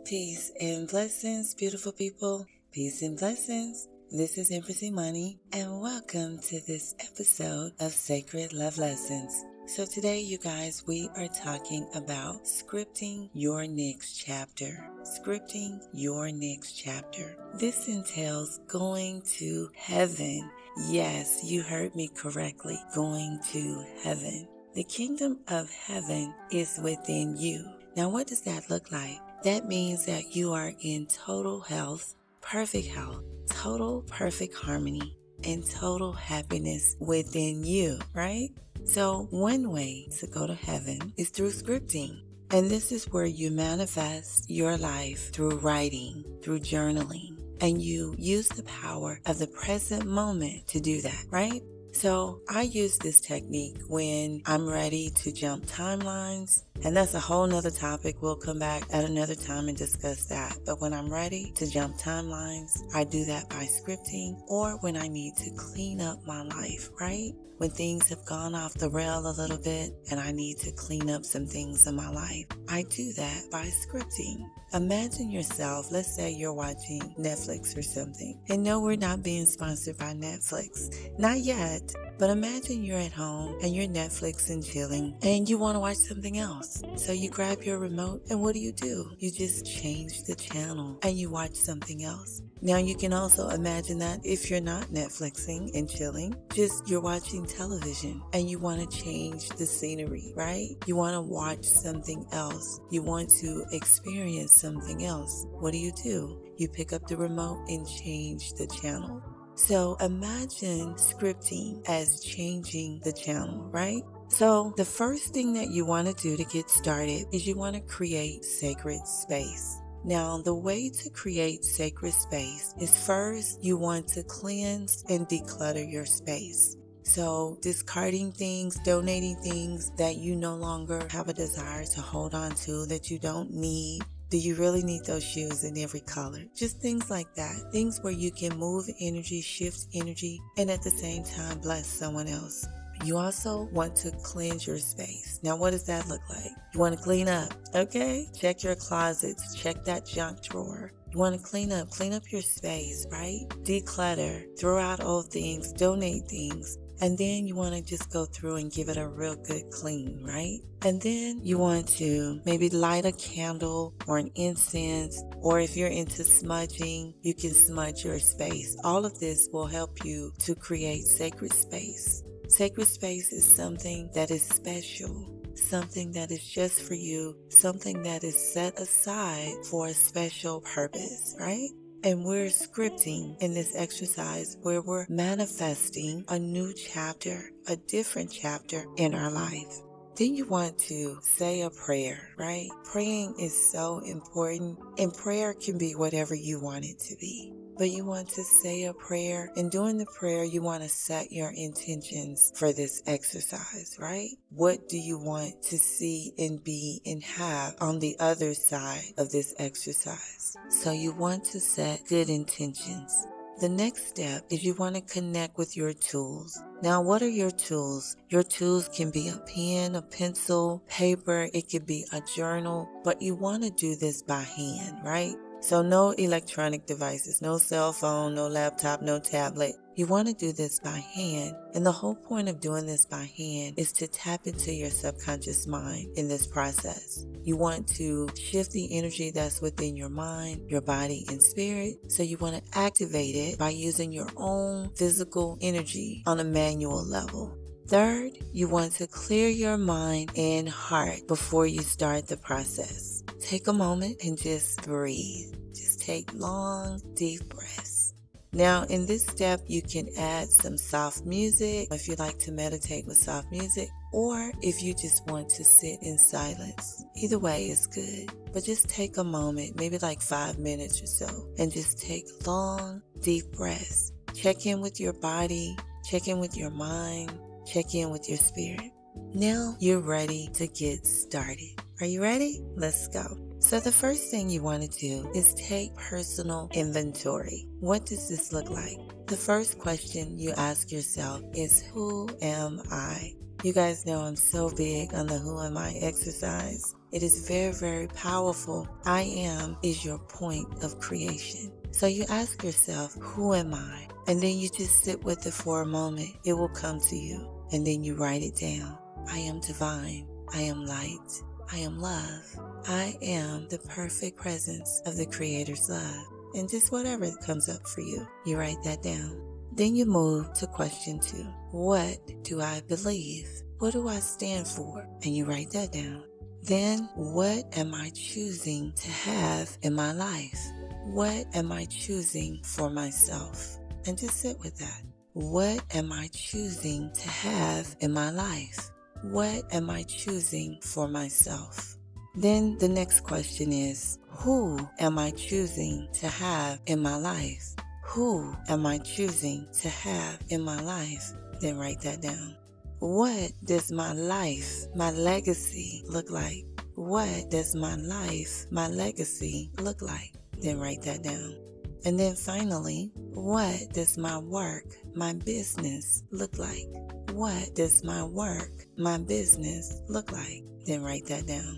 Peace and blessings, beautiful people. Peace and blessings. This is Empress Imani, and welcome to this episode of Sacred Love Lessons. So today, you guys, we are talking about scripting your next chapter. Scripting your next chapter. This entails going to heaven. Yes, you heard me correctly. Going to heaven. The kingdom of heaven is within you. Now, what does that look like? That means that you are in total health, total perfect harmony, and total happiness within you, right? So one way to go to heaven is through scripting. And this is where you manifest your life through writing, through journaling, and you use the power of the present moment to do that, right? So I use this technique when I'm ready to jump timelines, and that's a whole nother topic. We'll come back at another time and discuss that. But when I'm ready to jump timelines, I do that by scripting, or when I need to clean up my life, right? When things have gone off the rail a little bit and I need to clean up some things in my life, I do that by scripting. Imagine yourself, let's say you're watching Netflix or something. And no, we're not being sponsored by Netflix. Not yet. But imagine you're at home and you're Netflix and chilling and you want to watch something else. So you grab your remote and what do? You just change the channel and you watch something else. Now you can also imagine that if you're not Netflixing and chilling, just you're watching television and you want to change the scenery, right? You want to watch something else. You want to experience something else. What do? You pick up the remote and change the channel. So imagine scripting as changing the channel, right? So the first thing that you want to do to get started is you want to create sacred space. Now, the way to create sacred space is first you want to cleanse and declutter your space. So discarding things, donating things that you no longer have a desire to hold on to, that you don't need. Do you really need those shoes in every color? Just things like that. Things where you can move energy, shift energy, and at the same time bless someone else. You also want to cleanse your space. Now, what does that look like? You want to clean up, okay? Check your closets. Check that junk drawer. You want to clean up your space, right? Declutter, throw out old things, donate things. And then you want to just go through and give it a real good clean, right? And then you want to maybe light a candle or an incense, or if you're into smudging, you can smudge your space. All of this will help you to create sacred space. Sacred space is something that is special, something that is just for you, something that is set aside for a special purpose, right? And we're scripting in this exercise where we're manifesting a new chapter, a different chapter in our life. Then you want to say a prayer, right? Praying is so important, and prayer can be whatever you want it to be. But you want to say a prayer, and during the prayer, you want to set your intentions for this exercise, right? What do you want to see and be and have on the other side of this exercise? So you want to set good intentions. The next step is you want to connect with your tools. Now, what are your tools? Your tools can be a pen, a pencil, paper. It could be a journal, but you want to do this by hand, right? So no electronic devices, no cell phone, no laptop, no tablet. You want to do this by hand. And the whole point of doing this by hand is to tap into your subconscious mind in this process. You want to shift the energy that's within your mind, your body, and spirit. So you want to activate it by using your own physical energy on a manual level. Third, you want to clear your mind and heart before you start the process. Take a moment and just breathe. Just take long, deep breaths. Now, in this step, you can add some soft music if you like to meditate with soft music, or if you just want to sit in silence. Either way is good, but just take a moment, maybe like 5 minutes or so, and just take long, deep breaths. Check in with your body, check in with your mind, check in with your spirit. Now you're ready to get started. Are you ready? Let's go. So the first thing you want to do is take personal inventory. What does this look like? The first question you ask yourself is, who am I? You guys know I'm so big on the who am I exercise. It is very, very powerful. I am is your point of creation. So you ask yourself, who am I? And then you just sit with it for a moment. It will come to you. And then you write it down. I am divine. I am light. I am love. I am the perfect presence of the Creator's love. And just whatever comes up for you, you write that down. Then you move to question 2. What do I believe? What do I stand for? And you write that down. Then, what am I choosing to have in my life? What am I choosing for myself? And just sit with that. What am I choosing to have in my life? What am I choosing for myself? Then the next question is, who am I choosing to have in my life? Who am I choosing to have in my life? Then write that down. What does my life, my legacy look like? What does my life, my legacy look like? Then write that down. And then finally, what does my work, my business look like? What does my work, my business look like? Then write that down.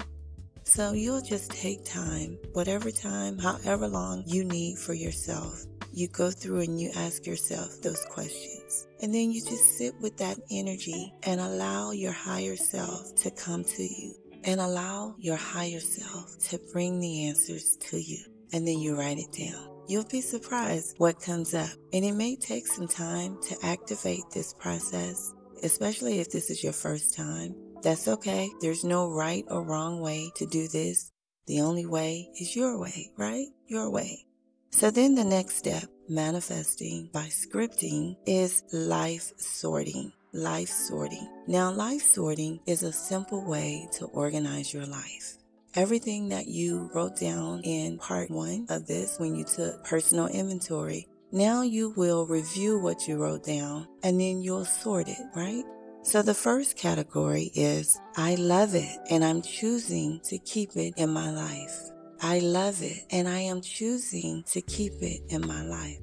So you'll just take time, whatever time, however long you need for yourself. You go through and you ask yourself those questions. And then you just sit with that energy and allow your higher self to come to you. And allow your higher self to bring the answers to you. And then you write it down. You'll be surprised what comes up. And it may take some time to activate this process, especially if this is your first time. That's okay. There's no right or wrong way to do this. The only way is your way, right? Your way. So then the next step, manifesting by scripting, is life sorting. Life sorting. Now, life sorting is a simple way to organize your life. Everything that you wrote down in part 1 of this, when you took personal inventory, now you will review what you wrote down and then you'll sort it, right? So the first category is, I love it and I'm choosing to keep it in my life. I love it and I am choosing to keep it in my life.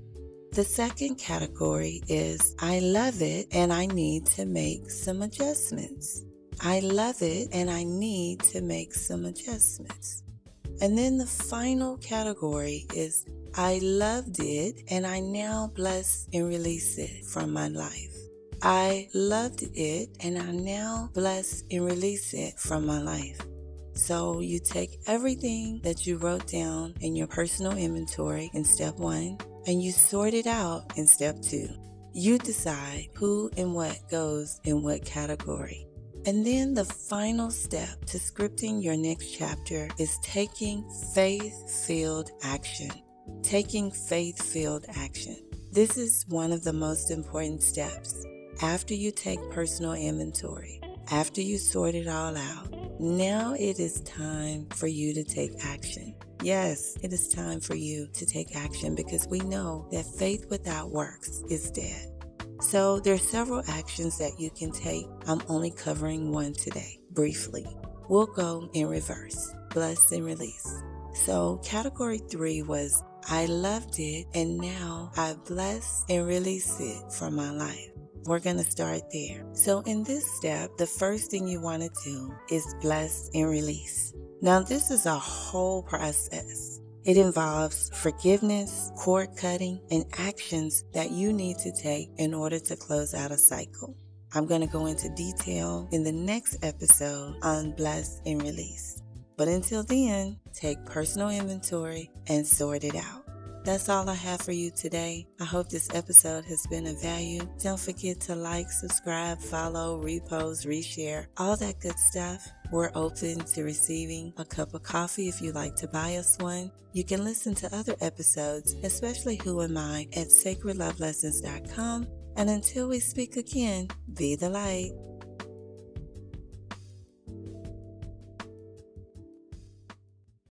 The second category is, I love it and I need to make some adjustments. I love it and I need to make some adjustments. And then the final category is, I loved it and I now bless and release it from my life. I loved it and I now bless and release it from my life. So you take everything that you wrote down in your personal inventory in step 1 and you sort it out in step 2. You decide who and what goes in what category. And then the final step to scripting your next chapter is taking faith-filled action. Taking faith-filled action. This is one of the most important steps. After you take personal inventory, after you sort it all out, now it is time for you to take action. Yes, it is time for you to take action because we know that faith without works is dead. So there are several actions that you can take. I'm only covering one today, briefly. We'll go in reverse, bless and release. So category 3 was, I loved it and now I bless and release it from my life. We're going to start there. So in this step, the first thing you want to do is bless and release. Now this is a whole process. It involves forgiveness, cord cutting, and actions that you need to take in order to close out a cycle. I'm going to go into detail in the next episode on bless and release. But until then, take personal inventory and sort it out. That's all I have for you today. I hope this episode has been of value. Don't forget to like, subscribe, follow, repost, reshare, all that good stuff. We're open to receiving a cup of coffee if you'd like to buy us one. You can listen to other episodes, especially Who Am I, at sacredlovelessons.com. And until we speak again, be the light.